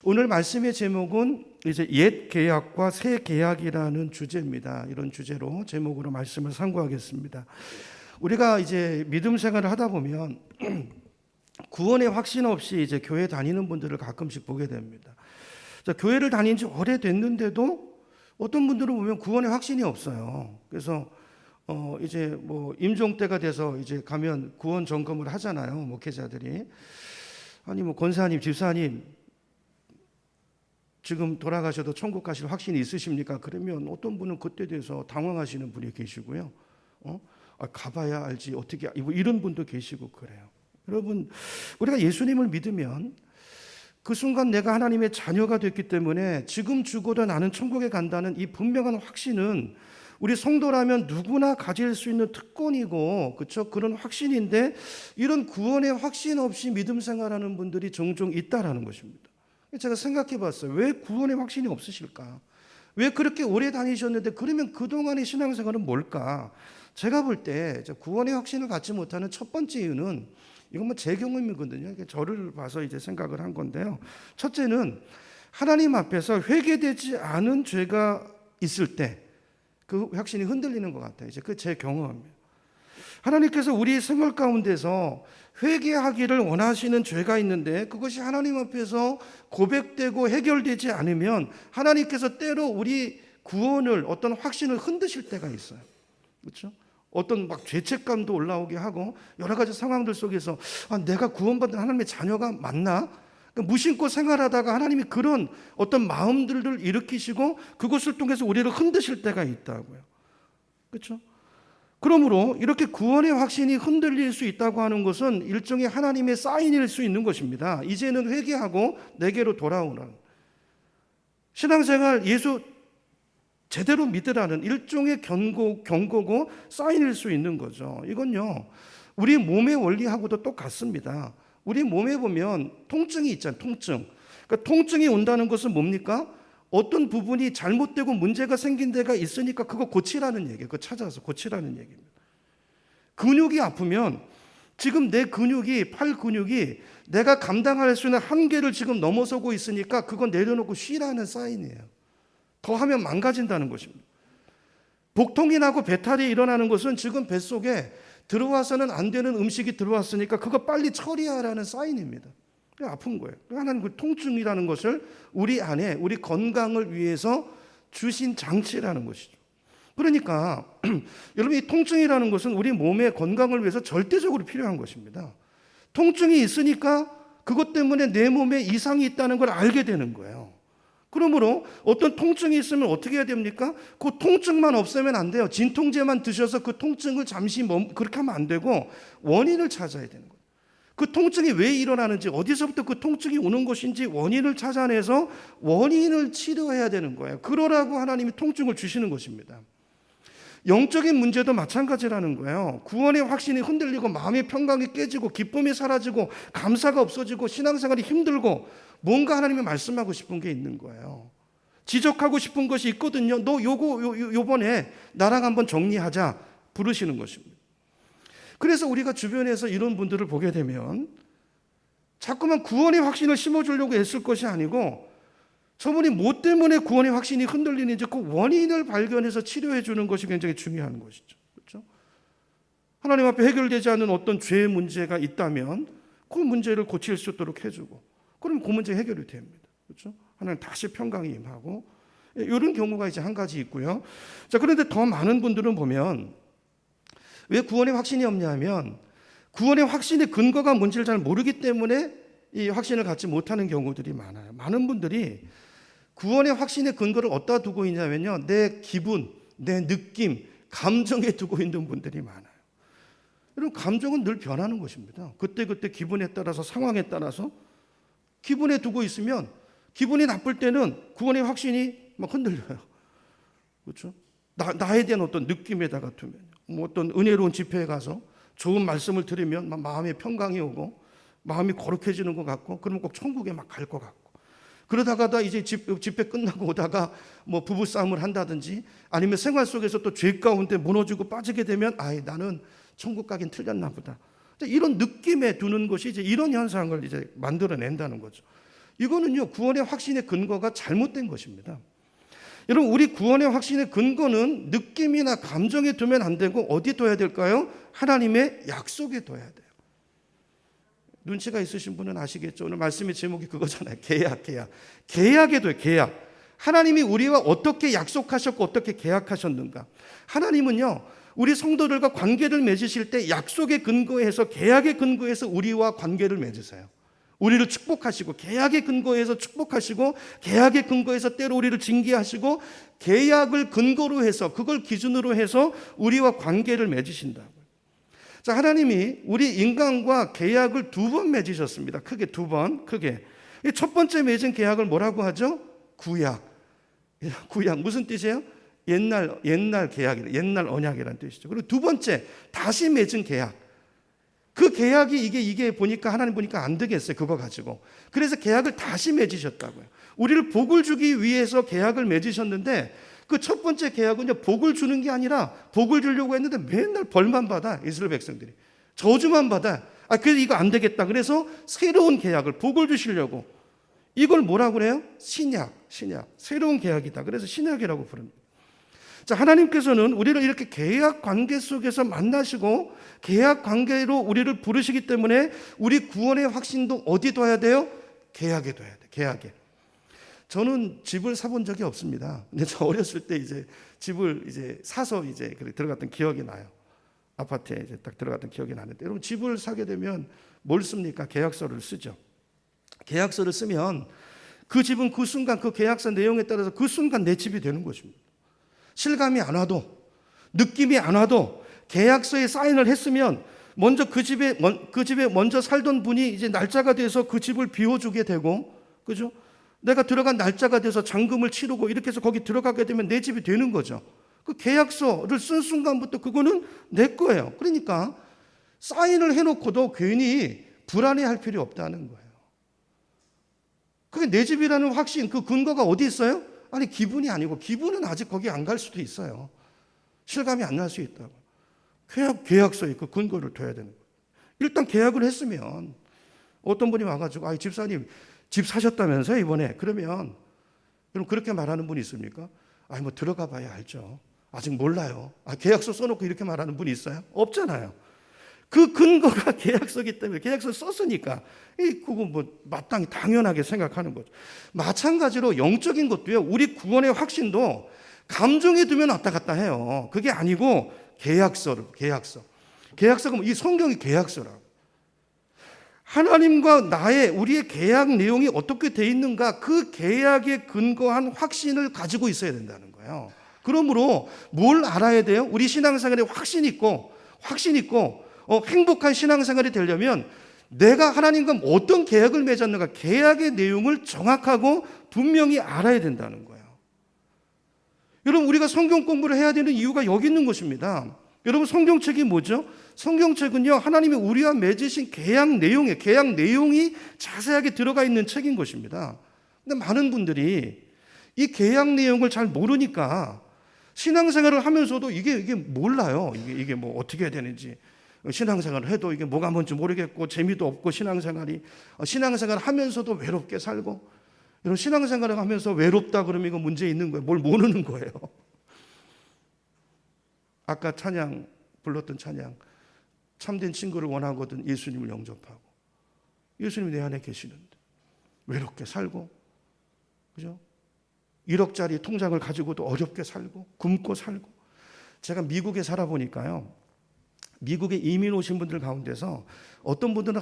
오늘 말씀의 제목은 이제 옛 계약과 새 계약이라는 주제입니다. 이런 주제로 제목으로 말씀을 상고하겠습니다. 우리가 이제 믿음 생활을 하다 보면 구원의 확신 없이 이제 교회 다니는 분들을 가끔씩 보게 됩니다. 자, 교회를 다닌 지 오래됐는데도 어떤 분들은 보면 구원의 확신이 없어요. 그래서 이제 뭐 임종 때가 돼서 이제 가면 구원 점검을 하잖아요, 목회자들이. 아니 뭐 권사님, 집사님 지금 돌아가셔도 천국 가실 확신이 있으십니까? 그러면 어떤 분은 그때 돼서 당황하시는 분이 계시고요. 가봐야 알지 어떻게 이런 분도 계시고 그래요. 여러분, 우리가 예수님을 믿으면 그 순간 내가 하나님의 자녀가 됐기 때문에 지금 죽어도 나는 천국에 간다는 이 분명한 확신은 우리 성도라면 누구나 가질 수 있는 특권이고, 그렇죠? 그런 확신인데 이런 구원의 확신 없이 믿음 생활하는 분들이 종종 있다라는 것입니다. 제가 생각해 봤어요. 왜 구원의 확신이 없으실까? 왜 그렇게 오래 다니셨는데 그러면 그동안의 신앙생활은 뭘까? 제가 볼 때 구원의 확신을 갖지 못하는 첫 번째 이유는, 이건 뭐 제 경험이거든요. 저를 봐서 이제 생각을 한 건데요. 첫째는 하나님 앞에서 회개되지 않은 죄가 있을 때 그 확신이 흔들리는 것 같아요. 이제 그 제 경험이에요. 하나님께서 우리 생활 가운데서 회개하기를 원하시는 죄가 있는데 그것이 하나님 앞에서 고백되고 해결되지 않으면 하나님께서 때로 우리 구원을, 어떤 확신을 흔드실 때가 있어요. 그렇죠? 어떤 막 죄책감도 올라오게 하고 여러 가지 상황들 속에서 내가 구원받은 하나님의 자녀가 맞나? 무심코 생활하다가 하나님이 그런 어떤 마음들을 일으키시고 그것을 통해서 우리를 흔드실 때가 있다고요. 그렇죠? 그러므로 이렇게 구원의 확신이 흔들릴 수 있다고 하는 것은 일종의 하나님의 사인일 수 있는 것입니다. 이제는 회개하고 내게로 돌아오는, 신앙생활 예수 제대로 믿으라는 일종의 경고고 사인일 수 있는 거죠. 이건요, 우리 몸의 원리하고도 똑같습니다. 우리 몸에 보면 통증이 있잖아요. 그러니까 통증이 온다는 것은 뭡니까? 어떤 부분이 잘못되고 문제가 생긴 데가 있으니까 그거 고치라는 얘기예요. 그거 찾아서 고치라는 얘기입니다. 근육이 아프면 지금 내 근육이, 팔 근육이 내가 감당할 수 있는 한계를 지금 넘어서고 있으니까 그건 내려놓고 쉬라는 사인이에요. 더 하면 망가진다는 것입니다. 복통이 나고 배탈이 일어나는 것은 지금 뱃속에 들어와서는 안 되는 음식이 들어왔으니까 그거 빨리 처리하라는 사인입니다. 아픈 거예요. 하나님 그 통증이라는 것을 우리 안에 우리 건강을 위해서 주신 장치라는 것이죠. 그러니까 여러분, 이 통증이라는 것은 우리 몸의 건강을 위해서 절대적으로 필요한 것입니다. 통증이 있으니까 그것 때문에 내 몸에 이상이 있다는 걸 알게 되는 거예요. 그러므로 어떤 통증이 있으면 어떻게 해야 됩니까? 그 통증만 없애면 안 돼요. 진통제만 드셔서 그 통증을 잠시 그렇게 하면 안 되고 원인을 찾아야 되는 거예요. 그 통증이 왜 일어나는지, 어디서부터 그 통증이 오는 것인지 원인을 찾아내서 원인을 치료해야 되는 거예요. 그러라고 하나님이 통증을 주시는 것입니다. 영적인 문제도 마찬가지라는 거예요. 구원의 확신이 흔들리고 마음의 평강이 깨지고 기쁨이 사라지고 감사가 없어지고 신앙생활이 힘들고 뭔가 하나님이 말씀하고 싶은 게 있는 거예요. 지적하고 싶은 것이 있거든요. 너 요번에 나랑 한번 정리하자 부르시는 것입니다. 그래서 우리가 주변에서 이런 분들을 보게 되면 자꾸만 구원의 확신을 심어주려고 애쓸 것이 아니고 저분이 뭐 때문에 구원의 확신이 흔들리는지 그 원인을 발견해서 치료해 주는 것이 굉장히 중요한 것이죠. 그렇죠? 하나님 앞에 해결되지 않는 어떤 죄의 문제가 있다면 그 문제를 고칠 수 있도록 해주고, 그럼 그 문제 해결이 됩니다. 그렇죠? 하나님 다시 평강이 임하고, 이런 경우가 이제 한 가지 있고요. 자, 그런데 더 많은 분들은 보면 왜 구원의 확신이 없냐면 구원의 확신의 근거가 뭔지를 잘 모르기 때문에 이 확신을 갖지 못하는 경우들이 많아요. 많은 분들이 구원의 확신의 근거를 어디다 두고 있냐면요, 내 기분, 내 느낌, 감정에 두고 있는 분들이 많아요. 여러분, 감정은 늘 변하는 것입니다. 그때그때 기분에 따라서, 상황에 따라서 기분에 두고 있으면 기분이 나쁠 때는 구원의 확신이 막 흔들려요. 그렇죠? 나에 대한 어떤 느낌에다가 두면, 뭐 어떤 은혜로운 집회에 가서 좋은 말씀을 들으면 막 마음에 평강이 오고 마음이 거룩해지는 것 같고, 그러면 꼭 천국에 막 갈 것 같고, 그러다가 이제 집회 끝나고 오다가 뭐 부부싸움을 한다든지 아니면 생활 속에서 또 죄 가운데 무너지고 빠지게 되면 나는 천국 가긴 틀렸나 보다. 이런 느낌에 두는 것이 이제 이런 현상을 이제 만들어낸다는 거죠. 이거는요, 구원의 확신의 근거가 잘못된 것입니다. 여러분, 우리 구원의 확신의 근거는 느낌이나 감정에 두면 안 되고 어디에 둬야 될까요? 하나님의 약속에 둬야 돼요. 눈치가 있으신 분은 아시겠죠? 오늘 말씀의 제목이 그거잖아요. 계약. 계약에 둬요. 계약. 하나님이 우리와 어떻게 약속하셨고 어떻게 계약하셨는가. 하나님은요, 우리 성도들과 관계를 맺으실 때 약속에 근거해서, 계약에 근거해서 우리와 관계를 맺으세요. 우리를 축복하시고, 계약에 근거해서 축복하시고, 계약에 근거해서 때로 우리를 징계하시고, 계약을 근거로 해서, 그걸 기준으로 해서 우리와 관계를 맺으신다고요. 자, 하나님이 우리 인간과 계약을 2번 맺으셨습니다. 크게 2번, 크게. 첫 번째 맺은 계약을 뭐라고 하죠? 구약. 무슨 뜻이에요? 옛날 계약이라, 옛날 언약이라는 뜻이죠. 그리고 2번째, 다시 맺은 계약. 그 계약이 이게 보니까, 하나님 보니까 안 되겠어요. 그거 가지고. 그래서 계약을 다시 맺으셨다고요. 우리를 복을 주기 위해서 계약을 맺으셨는데, 그 첫 번째 계약은요, 복을 주는 게 아니라 복을 주려고 했는데 맨날 벌만 받아. 이스라엘 백성들이 저주만 받아. 그래서 이거 안 되겠다. 그래서 새로운 계약을, 복을 주시려고, 이걸 뭐라고 그래요? 신약. 새로운 계약이다. 그래서 신약이라고 부릅니다. 자, 하나님께서는 우리를 이렇게 계약 관계 속에서 만나시고 계약 관계로 우리를 부르시기 때문에 우리 구원의 확신도 어디 둬야 돼요? 계약에 둬야 돼. 계약에. 저는 집을 사본 적이 없습니다. 근데 저 어렸을 때 이제 집을 사서 들어갔던 기억이 나요. 아파트에 딱 들어갔던 기억이 나는데, 여러분, 집을 사게 되면 뭘 씁니까? 계약서를 쓰죠. 계약서를 쓰면 그 집은 그 순간, 그 계약서 내용에 따라서 그 순간 내 집이 되는 것입니다. 실감이 안 와도, 느낌이 안 와도 계약서에 사인을 했으면 먼저 그 집에 먼저 살던 분이 이제 날짜가 돼서 그 집을 비워주게 되고, 그죠? 내가 들어간 날짜가 돼서 잔금을 치르고 이렇게 해서 거기 들어가게 되면 내 집이 되는 거죠. 그 계약서를 쓴 순간부터 그거는 내 거예요. 그러니까 사인을 해놓고도 괜히 불안해할 필요 없다는 거예요. 그게 내 집이라는 확신, 그 근거가 어디 있어요? 아니, 기분이 아니고, 기분은 아직 거기 안 갈 수도 있어요. 실감이 안 날 수 있다고. 계약서에 그 근거를 둬야 되는 거예요. 일단 계약을 했으면, 어떤 분이 와가지고, 집사님, 집 사셨다면서요, 이번에? 그러면, 그럼 그렇게 말하는 분이 있습니까? 뭐 들어가 봐야 알죠. 아직 몰라요. 계약서 써놓고 이렇게 말하는 분이 있어요? 없잖아요. 그 근거가 계약서기 때문에, 계약서 썼으니까 그거 마땅히 당연하게 생각하는 거죠. 마찬가지로 영적인 것도요, 우리 구원의 확신도 감정에 두면 왔다 갔다 해요. 그게 아니고 계약서가 이 성경이 계약서라고. 하나님과 우리의 계약 내용이 어떻게 돼 있는가, 그 계약에 근거한 확신을 가지고 있어야 된다는 거예요. 그러므로 뭘 알아야 돼요? 우리 신앙생활에 확신 있고 행복한 신앙생활이 되려면 내가 하나님과 어떤 계약을 맺었는가, 계약의 내용을 정확하고 분명히 알아야 된다는 거예요. 여러분, 우리가 성경 공부를 해야 되는 이유가 여기 있는 것입니다. 여러분, 성경책이 뭐죠? 성경책은요, 하나님이 우리와 맺으신 계약 내용이 자세하게 들어가 있는 책인 것입니다. 근데 많은 분들이 이 계약 내용을 잘 모르니까 신앙생활을 하면서도 이게 몰라요. 이게 뭐 어떻게 해야 되는지. 신앙생활을 해도 이게 뭐가 뭔지 모르겠고, 재미도 없고, 신앙생활을 하면서도 외롭게 살고. 이런 신앙생활을 하면서 외롭다 그러면 이거 문제 있는 거예요. 뭘 모르는 거예요. 아까 불렀던 찬양, 참된 친구를 원하거든 예수님을 영접하고. 예수님이 내 안에 계시는데 외롭게 살고, 그죠? 1억짜리 통장을 가지고도 어렵게 살고, 굶고 살고. 제가 미국에 살아보니까요, 미국에 이민 오신 분들 가운데서 어떤 분들은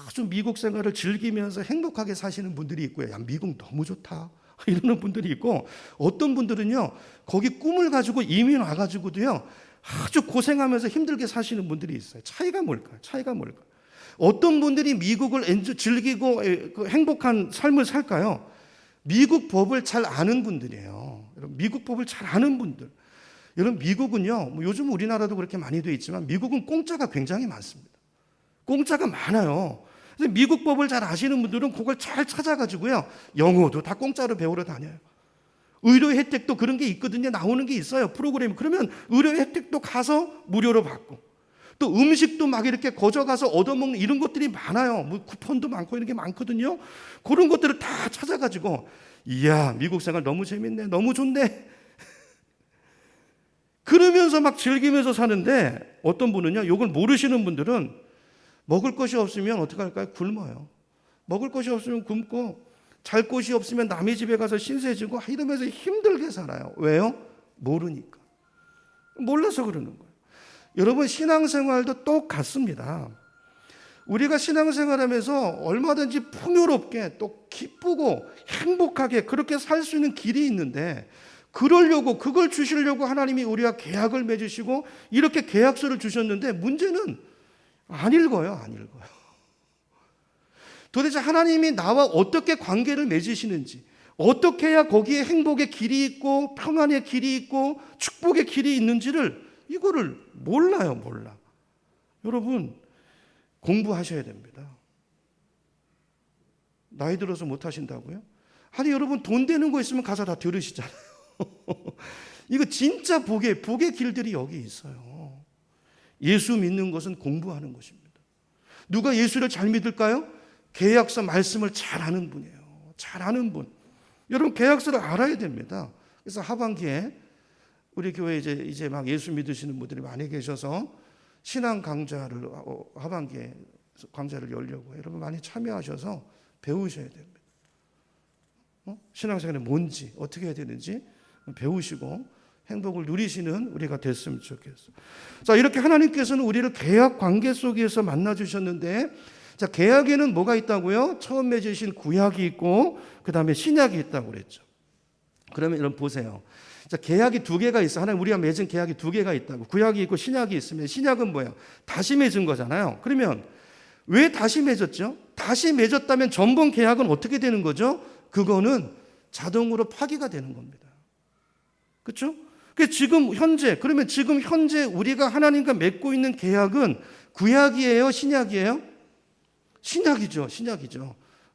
아주 미국 생활을 즐기면서 행복하게 사시는 분들이 있고요. 야, 미국 너무 좋다 이러는 분들이 있고, 어떤 분들은요, 거기 꿈을 가지고 이민 와가지고도요, 아주 고생하면서 힘들게 사시는 분들이 있어요. 차이가 뭘까요? 어떤 분들이 미국을 즐기고 행복한 삶을 살까요? 미국 법을 잘 아는 분들이에요. 여러분, 미국 법을 잘 아는 분들. 여러분, 미국은요, 요즘 우리나라도 그렇게 많이 돼 있지만 미국은 공짜가 굉장히 많습니다. 공짜가 많아요. 그래서 미국 법을 잘 아시는 분들은 그걸 잘 찾아가지고요, 영어도 다 공짜로 배우러 다녀요. 의료 혜택도 그런 게 있거든요. 나오는 게 있어요, 프로그램이. 그러면 의료 혜택도 가서 무료로 받고, 또 음식도 막 이렇게 거저가서 얻어먹는 이런 것들이 많아요. 뭐 쿠폰도 많고 이런 게 많거든요. 그런 것들을 다 찾아가지고 이야, 미국 생활 너무 재밌네, 너무 좋네, 그러면서 막 즐기면서 사는데, 어떤 분은요, 이걸 모르시는 분들은 먹을 것이 없으면 어떻게 할까요? 굶어요. 먹을 것이 없으면 굶고, 잘 곳이 없으면 남의 집에 가서 신세지고 이러면서 힘들게 살아요. 왜요? 모르니까. 몰라서 그러는 거예요. 여러분, 신앙생활도 똑같습니다. 우리가 신앙생활하면서 얼마든지 풍요롭게 또 기쁘고 행복하게 그렇게 살 수 있는 길이 있는데, 그러려고, 그걸 주시려고 하나님이 우리와 계약을 맺으시고 이렇게 계약서를 주셨는데, 문제는 안 읽어요. 안 읽어요. 도대체 하나님이 나와 어떻게 관계를 맺으시는지, 어떻게 해야 거기에 행복의 길이 있고 평안의 길이 있고 축복의 길이 있는지를, 이거를 몰라요. 몰라. 여러분, 공부하셔야 됩니다. 나이 들어서 못 하신다고요? 아니, 여러분, 돈 되는 거 있으면 가서 다 들으시잖아요. 이거 진짜 복의 길들이 여기 있어요. 예수 믿는 것은 공부하는 것입니다. 누가 예수를 잘 믿을까요? 계약서 말씀을 잘 아는 분이에요. 잘 아는 분. 여러분, 계약서를 알아야 됩니다. 그래서 하반기에 우리 교회에 이제 막 예수 믿으시는 분들이 많이 계셔서 신앙 강좌를 하반기에 강좌를 열려고, 여러분 많이 참여하셔서 배우셔야 됩니다. 신앙생활이 뭔지, 어떻게 해야 되는지 배우시고 행복을 누리시는 우리가 됐으면 좋겠어요. 자, 이렇게 하나님께서는 우리를 계약 관계 속에서 만나 주셨는데, 자, 계약에는 뭐가 있다고요? 처음 맺으신 구약이 있고 그다음에 신약이 있다고 그랬죠. 그러면 여러분 보세요. 자, 계약이 두 개가 있어. 하나님 우리가 맺은 계약이 두 개가 있다고. 구약이 있고 신약이 있으면, 신약은 뭐예요? 다시 맺은 거잖아요. 그러면 왜 다시 맺었죠? 다시 맺었다면 전번 계약은 어떻게 되는 거죠? 그거는 자동으로 파기가 되는 겁니다. 그렇죠? 그러면 지금 현재 우리가 하나님과 맺고 있는 계약은 구약이에요, 신약이에요? 신약이죠.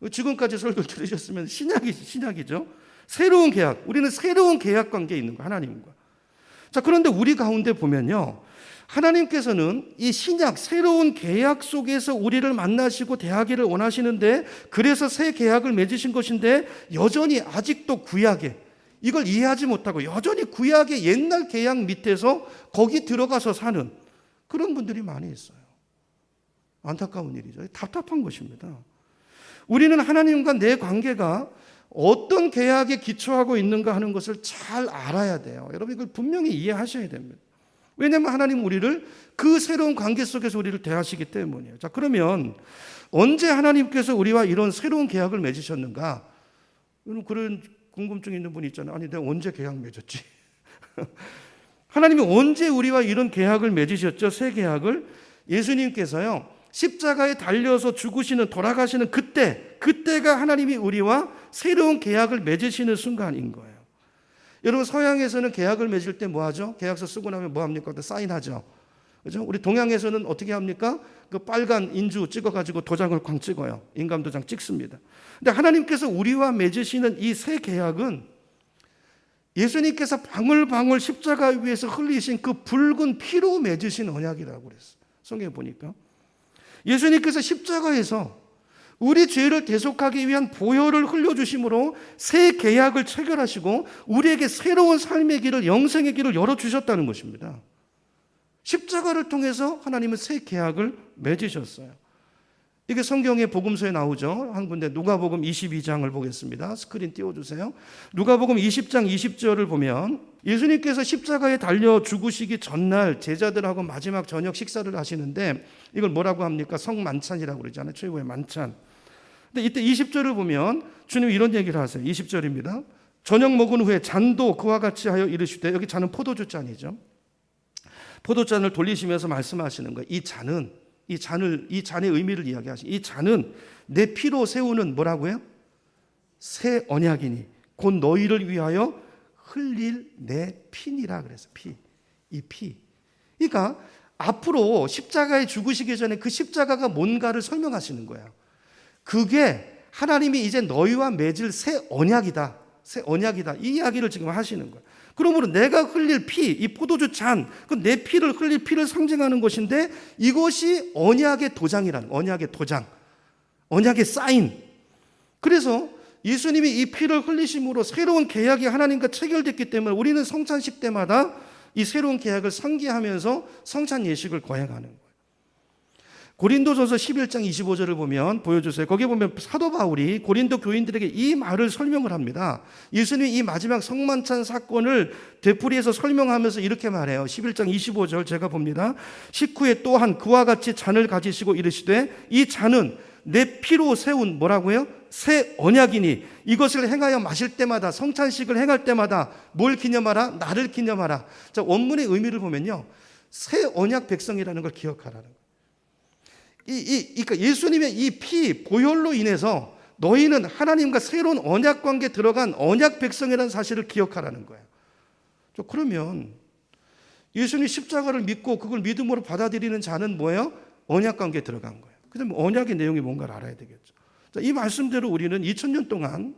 지금까지 설교 들으셨으면 신약이죠. 새로운 계약, 우리는 새로운 계약 관계에 있는 거예요, 하나님과. 자, 그런데 우리 가운데 보면요, 하나님께서는 이 신약, 새로운 계약 속에서 우리를 만나시고 대하기를 원하시는데, 그래서 새 계약을 맺으신 것인데, 여전히 아직도 구약에, 이걸 이해하지 못하고 여전히 구약의 옛날 계약 밑에서 거기 들어가서 사는 그런 분들이 많이 있어요. 안타까운 일이죠. 답답한 것입니다. 우리는 하나님과 내 관계가 어떤 계약에 기초하고 있는가 하는 것을 잘 알아야 돼요. 여러분, 이걸 분명히 이해하셔야 됩니다. 왜냐하면 하나님 우리를 그 새로운 관계 속에서 우리를 대하시기 때문이에요. 자, 그러면 언제 하나님께서 우리와 이런 새로운 계약을 맺으셨는가? 그런 궁금증이 있는 분이 있잖아요. 아니, 내가 언제 계약 맺었지? 하나님이 언제 우리와 이런 계약을 맺으셨죠? 새 계약을. 예수님께서요, 십자가에 달려서 죽으시는, 돌아가시는 그때가 하나님이 우리와 새로운 계약을 맺으시는 순간인 거예요. 여러분, 서양에서는 계약을 맺을 때 뭐 하죠? 계약서 쓰고 나면 뭐 합니까? 사인하죠. 그죠? 우리 동양에서는 어떻게 합니까? 그 빨간 인주 찍어가지고 도장을 쾅 찍어요. 인감 도장 찍습니다. 근데 하나님께서 우리와 맺으시는 이 새 계약은 예수님께서 방울방울 십자가 위에서 흘리신 그 붉은 피로 맺으신 언약이라고 그랬어요. 성경에 보니까. 예수님께서 십자가에서 우리 죄를 대속하기 위한 보혈을 흘려주심으로 새 계약을 체결하시고 우리에게 새로운 삶의 길을, 영생의 길을 열어주셨다는 것입니다. 십자가를 통해서 하나님은 새 계약을 맺으셨어요. 이게 성경의 복음서에 나오죠. 한 군데 누가복음 22장을 보겠습니다. 스크린 띄워주세요. 누가복음 20장 20절을 보면 예수님께서 십자가에 달려 죽으시기 전날 제자들하고 마지막 저녁 식사를 하시는데, 이걸 뭐라고 합니까? 성만찬이라고 그러잖아요. 최고의 만찬. 근데 이때 20절을 보면 주님이 이런 얘기를 하세요. 20절입니다. 저녁 먹은 후에 잔도 그와 같이 하여 이르시되, 여기 잔은 포도주 잔이죠. 포도잔을 돌리시면서 말씀하시는 거예요. 이 잔의 의미를 이야기하시죠. 이 잔은 내 피로 세우는 뭐라고요? 새 언약이니 곧 너희를 위하여 흘릴 내 피니라 그래서 이 피. 그러니까 앞으로 십자가에 죽으시기 전에 그 십자가가 뭔가를 설명하시는 거예요. 그게 하나님이 이제 너희와 맺을 새 언약이다. 새 언약이다. 이 이야기를 지금 하시는 거예요. 그러므로 내가 흘릴 피, 이 포도주 잔, 그 내 피를 흘릴 피를 상징하는 것인데 이것이 언약의 도장이라는, 언약의 도장, 언약의 사인. 그래서 예수님이 이 피를 흘리심으로 새로운 계약이 하나님과 체결됐기 때문에 우리는 성찬식 때마다 이 새로운 계약을 상기하면서 성찬 예식을 거행하는 거예요. 고린도전서 11장 25절을 보면 보여주세요. 거기 보면 사도 바울이 고린도 교인들에게 이 말을 설명을 합니다. 예수님이 이 마지막 성만찬 사건을 되풀이해서 설명하면서 이렇게 말해요. 11장 25절 제가 봅니다. 식후에 또한 그와 같이 잔을 가지시고 이르시되 이 잔은 내 피로 세운 뭐라고요? 새 언약이니 이것을 행하여 마실 때마다 성찬식을 행할 때마다 뭘 기념하라? 나를 기념하라. 자, 원문의 의미를 보면요. 새 언약 백성이라는 걸 기억하라는 거예요. 그러니까 예수님의 이 피 보혈로 인해서 너희는 하나님과 새로운 언약 관계에 들어간 언약 백성이라는 사실을 기억하라는 거예요. 그러면 예수님 십자가를 믿고 그걸 믿음으로 받아들이는 자는 뭐예요? 언약 관계에 들어간 거예요. 그다음에 언약의 내용이 뭔가를 알아야 되겠죠. 자, 이 말씀대로 우리는 2000년 동안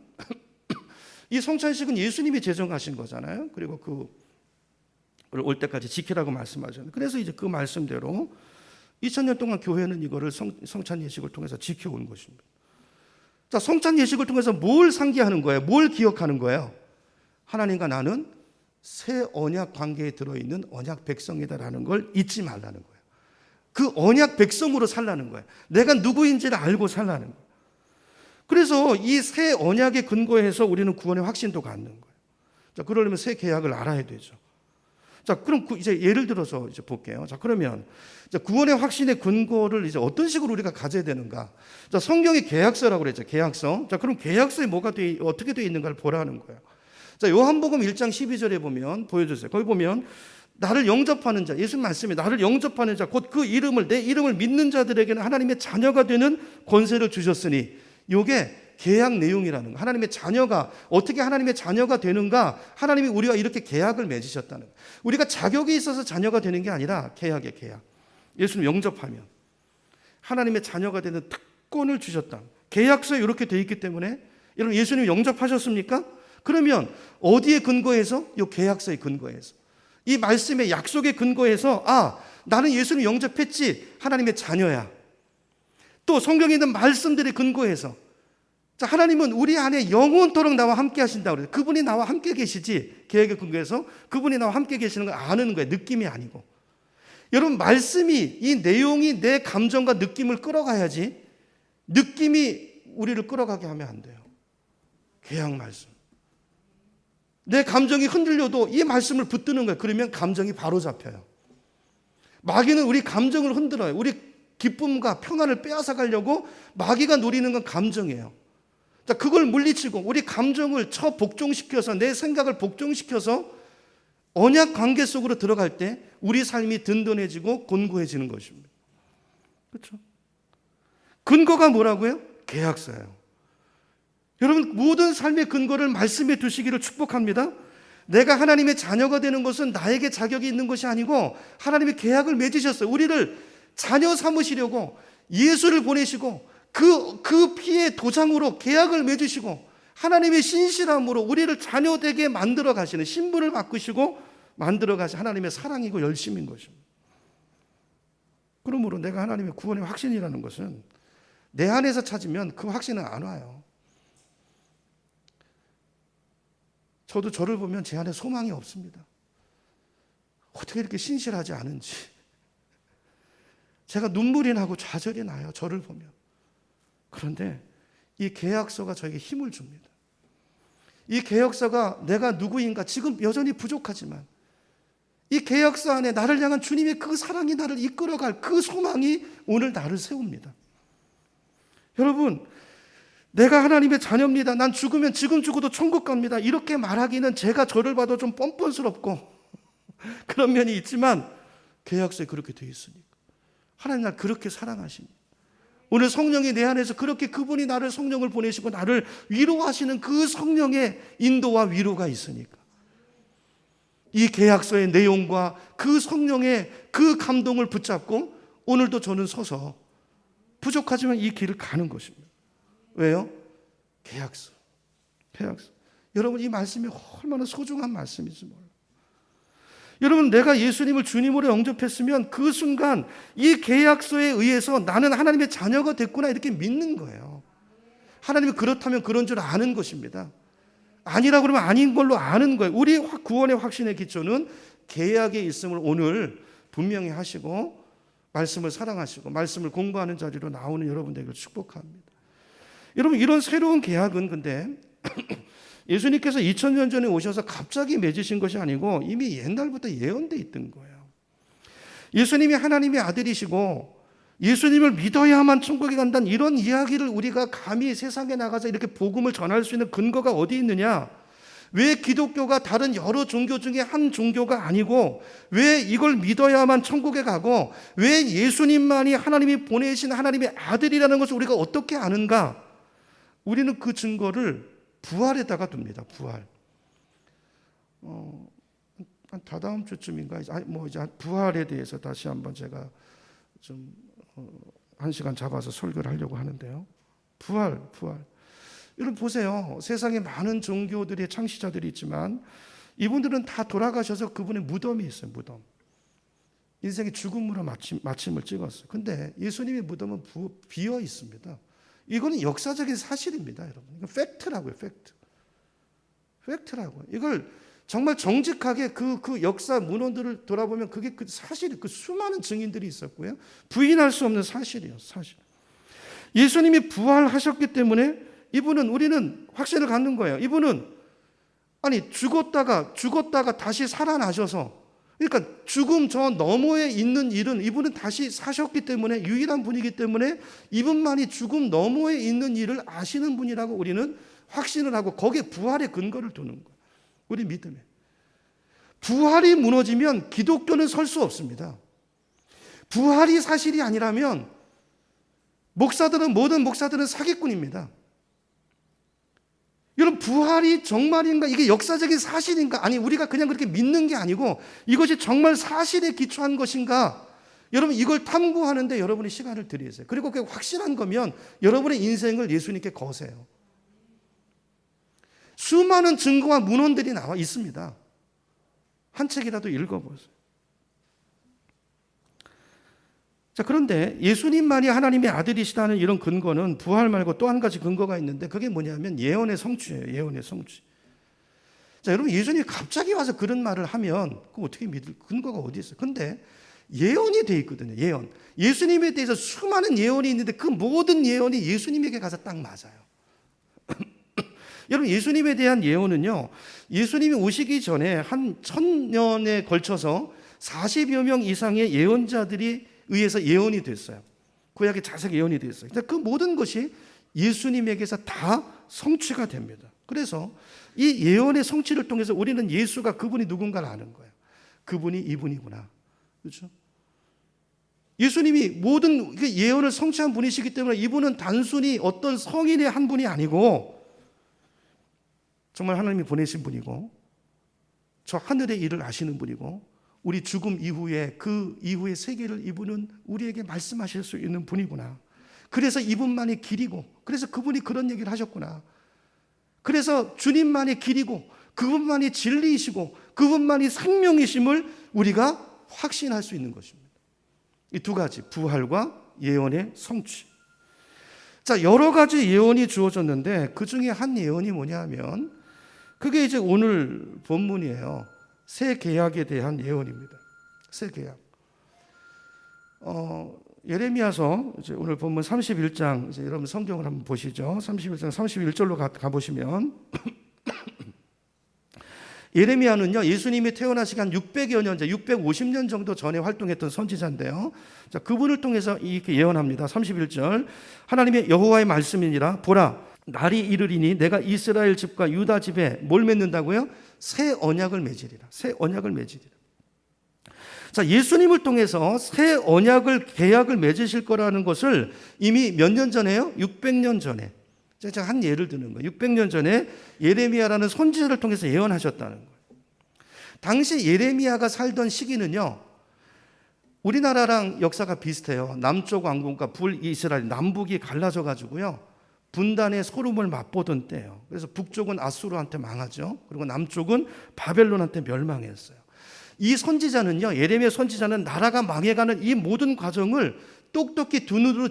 이 성찬식은 예수님이 제정하신 거잖아요. 그리고 그 올 때까지 지키라고 말씀하셨는데 그래서 이제 그 말씀대로 2000년 동안 교회는 이거를 성찬 예식을 통해서 지켜온 것입니다. 자, 성찬 예식을 통해서 뭘 상기하는 거예요? 뭘 기억하는 거예요? 하나님과 나는 새 언약 관계에 들어있는 언약 백성이다라는 걸 잊지 말라는 거예요. 그 언약 백성으로 살라는 거예요. 내가 누구인지를 알고 살라는 거예요. 그래서 이 새 언약의 근거에서 우리는 구원의 확신도 갖는 거예요. 자, 그러려면 새 계약을 알아야 되죠. 자, 그럼 이제 예를 들어서 이제 볼게요. 자, 그러면 이제 구원의 확신의 근거를 이제 어떤 식으로 우리가 가져야 되는가? 자, 성경의 계약서라고 그랬죠. 계약서. 자, 그럼 계약서에 뭐가 어떻게 되어 있는가를 보라는 거예요. 자, 요한복음 1장 12절에 보면 보여주세요. 거기 보면 나를 영접하는 자, 예수님 말씀에 나를 영접하는 자, 곧 그 이름을 내 이름을 믿는 자들에게는 하나님의 자녀가 되는 권세를 주셨으니 이게 계약 내용이라는 거. 하나님의 자녀가 어떻게 하나님의 자녀가 되는가? 하나님이 우리와 이렇게 계약을 맺으셨다는 거. 우리가 자격이 있어서 자녀가 되는 게 아니라 계약의 계약. 예수님 영접하면 하나님의 자녀가 되는 특권을 주셨다. 계약서에 이렇게 돼 있기 때문에 여러분 예수님 영접하셨습니까? 그러면 어디에 근거해서? 이 계약서에 근거해서. 이 말씀의 약속의 근거해서 나는 예수님 영접했지. 하나님의 자녀야. 또 성경에 있는 말씀들의 근거해서 자, 하나님은 우리 안에 영원토록 나와 함께 하신다고 그래요. 그분이 나와 함께 계시지. 계획의 근거에서 그분이 나와 함께 계시는 걸 아는 거예요. 느낌이 아니고. 여러분 말씀이 이 내용이 내 감정과 느낌을 끌어가야지 느낌이 우리를 끌어가게 하면 안 돼요. 계약 말씀. 내 감정이 흔들려도 이 말씀을 붙드는 거예요. 그러면 감정이 바로 잡혀요. 마귀는 우리 감정을 흔들어요. 우리 기쁨과 평안을 빼앗아 가려고 마귀가 노리는 건 감정이에요. 자, 그걸 물리치고 우리 감정을 복종시켜서 내 생각을 복종시켜서 언약 관계 속으로 들어갈 때 우리 삶이 든든해지고 곤고해지는 것입니다. 그렇죠? 근거가 뭐라고요? 계약서예요. 여러분 모든 삶의 근거를 말씀에 두시기를 축복합니다. 내가 하나님의 자녀가 되는 것은 나에게 자격이 있는 것이 아니고 하나님의 계약을 맺으셨어요. 우리를 자녀 삼으시려고 예수를 보내시고 그 피의 도장으로 계약을 맺으시고 하나님의 신실함으로 우리를 자녀되게 만들어 가시는 신분을 바꾸시고 만들어 가신 하나님의 사랑이고 열심인 것입니다. 그러므로 내가 하나님의 구원의 확신이라는 것은 내 안에서 찾으면 그 확신은 안 와요. 저도 저를 보면 제 안에 소망이 없습니다. 어떻게 이렇게 신실하지 않은지. 제가 눈물이 나고 좌절이 나요. 저를 보면. 그런데 이 계약서가 저에게 힘을 줍니다. 이 계약서가 내가 누구인가 지금 여전히 부족하지만 이 계약서 안에 나를 향한 주님의 그 사랑이 나를 이끌어갈 그 소망이 오늘 나를 세웁니다. 여러분 내가 하나님의 자녀입니다. 난 죽으면 지금 죽어도 천국 갑니다. 이렇게 말하기는 제가 저를 봐도 좀 뻔뻔스럽고 그런 면이 있지만 계약서에 그렇게 되어 있으니까 하나님 날 그렇게 사랑하십니다. 오늘 성령이 내 안에서 그렇게 그분이 나를 성령을 보내시고 나를 위로하시는 그 성령의 인도와 위로가 있으니까 이 계약서의 내용과 그 성령의 그 감동을 붙잡고 오늘도 저는 서서 부족하지만 이 길을 가는 것입니다. 왜요? 계약서. 여러분, 이 말씀이 얼마나 소중한 말씀인지 몰라요. 여러분, 내가 예수님을 주님으로 영접했으면 그 순간 이 계약서에 의해서 나는 하나님의 자녀가 됐구나 이렇게 믿는 거예요. 하나님이 그렇다면 그런 줄 아는 것입니다. 아니라고 그러면 아닌 걸로 아는 거예요. 우리 구원의 확신의 기초는 계약에 있음을 오늘 분명히 하시고 말씀을 사랑하시고 말씀을 공부하는 자리로 나오는 여러분 되기를 축복합니다. 여러분, 이런 새로운 계약은 근데 예수님께서 2000년 전에 오셔서 갑자기 맺으신 것이 아니고 이미 옛날부터 예언되어 있던 거예요. 예수님이 하나님의 아들이시고 예수님을 믿어야만 천국에 간다는 이런 이야기를 우리가 감히 세상에 나가서 이렇게 복음을 전할 수 있는 근거가 어디 있느냐? 왜 기독교가 다른 여러 종교 중에 한 종교가 아니고 왜 이걸 믿어야만 천국에 가고 왜 예수님만이 하나님이 보내신 하나님의 아들이라는 것을 우리가 어떻게 아는가? 우리는 그 증거를 부활에다가 둡니다. 부활. 다다음 주쯤인가 이제 부활에 대해서 다시 한번 제가 좀 한 시간 잡아서 설교를 하려고 하는데요. 부활. 여러분 보세요. 세상에 많은 종교들의 창시자들이 있지만 이분들은 다 돌아가셔서 그분의 무덤이 있어요. 무덤. 인생의 죽음으로 마침을 찍었어요. 근데 예수님의 무덤은 비어 있습니다. 이거는 역사적인 사실입니다, 여러분. 이건 팩트라고요, 팩트. 팩트라고요. 이걸 정말 정직하게 그 역사 문헌들을 돌아보면 그게 그 사실이 그 수많은 증인들이 있었고요. 부인할 수 없는 사실이에요, 사실. 예수님이 부활하셨기 때문에 우리는 확신을 갖는 거예요. 이분은 죽었다가 다시 살아나셔서 그러니까 죽음 저 너머에 있는 일은 이분은 다시 사셨기 때문에 유일한 분이기 때문에 이분만이 죽음 너머에 있는 일을 아시는 분이라고 우리는 확신을 하고 거기에 부활의 근거를 두는 거예요. 우리 믿음에. 부활이 무너지면 기독교는 설 수 없습니다. 부활이 사실이 아니라면 모든 목사들은 사기꾼입니다. 여러분, 부활이 정말인가? 이게 역사적인 사실인가? 아니, 우리가 그냥 그렇게 믿는 게 아니고 이것이 정말 사실에 기초한 것인가? 여러분, 이걸 탐구하는데 여러분이 시간을 들이세요. 그리고 그게 확실한 거면 여러분의 인생을 예수님께 거세요. 수많은 증거와 문헌들이 나와 있습니다. 한 책이라도 읽어보세요. 자, 그런데 예수님만이 하나님의 아들이시다는 이런 근거는 부활 말고 또 한 가지 근거가 있는데 그게 뭐냐면 예언의 성취예요. 예언의 성취. 자, 여러분, 예수님이 갑자기 와서 그런 말을 하면 그거 어떻게 믿을 근거가 어디 있어요? 근데 예언이 돼 있거든요. 예언. 예수님에 대해서 수많은 예언이 있는데 그 모든 예언이 예수님에게 가서 딱 맞아요. 여러분, 예수님에 대한 예언은요, 예수님이 오시기 전에 한 1000년에 걸쳐서 40여 명 이상의 예언자들이 의해서 예언이 됐어요. 구약에 자세히 예언이 됐어요. 그 모든 것이 예수님에게서 다 성취가 됩니다. 그래서 이 예언의 성취를 통해서 우리는 예수가 그분이 누군가를 아는 거예요. 그분이 이분이구나. 그렇죠? 예수님이 모든 예언을 성취한 분이시기 때문에 이분은 단순히 어떤 성인의 한 분이 아니고 정말 하나님이 보내신 분이고 저 하늘의 일을 아시는 분이고 우리 죽음 이후에 그 이후의 세계를 이분은 우리에게 말씀하실 수 있는 분이구나. 그래서 이분만이 길이고 그래서 그분이 그런 얘기를 하셨구나. 그래서 주님만이 길이고 그분만이 진리이시고 그분만이 생명이심을 우리가 확신할 수 있는 것입니다. 이 두 가지, 부활과 예언의 성취. 자, 여러 가지 예언이 주어졌는데 그 중에 한 예언이 뭐냐 하면 그게 이제 오늘 본문이에요. 새 계약에 대한 예언입니다. 새 계약. 예레미야서 이제 오늘 본문 31장 이제 여러분 성경을 한번 보시죠. 31장 31절로 가보시면 예레미야는요, 예수님이 태어나시기 한 600여 년 전, 650년 정도 전에 활동했던 선지자인데요. 자, 그분을 통해서 이렇게 예언합니다. 31절. 하나님의 여호와의 말씀이니라. 보라, 날이 이르리니 내가 이스라엘 집과 유다 집에 뭘 맺는다고요? 새 언약을 맺으리라. 새 언약을 맺으리라. 자, 예수님을 통해서 새 언약을, 계약을 맺으실 거라는 것을 이미 몇 년 전에요? 600년 전에. 제가 한 예를 드는 거예요. 600년 전에 예레미야라는 선지자를 통해서 예언하셨다는 거예요. 당시 예레미야가 살던 시기는요, 우리나라랑 역사가 비슷해요. 남쪽 왕국과 북이스라엘, 남북이 갈라져 가지고요, 분단의 소름을 맛보던 때예요. 그래서 북쪽은 아수르한테 망하죠. 그리고 남쪽은 바벨론한테 멸망했어요. 이 선지자는요, 예레미야 선지자는 나라가 망해가는 이 모든 과정을 똑똑히 두 눈으로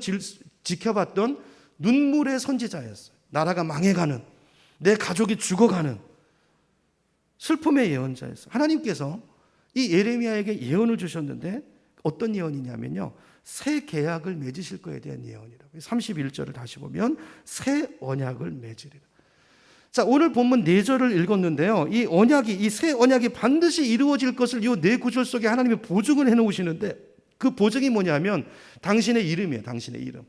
지켜봤던 눈물의 선지자였어요. 나라가 망해가는, 내 가족이 죽어가는 슬픔의 예언자였어요. 하나님께서 이 예레미야에게 예언을 주셨는데 어떤 예언이냐면요, 새 계약을 맺으실 거에 대한 예언이라고. 31절을 다시 보면 새 언약을 맺으리라. 자, 오늘 본문 4절을 읽었는데요, 이 새 언약이 반드시 이루어질 것을 이 4구절 속에 하나님이 보증을 해놓으시는데, 그 보증이 뭐냐면 당신의 이름이에요. 당신의 이름.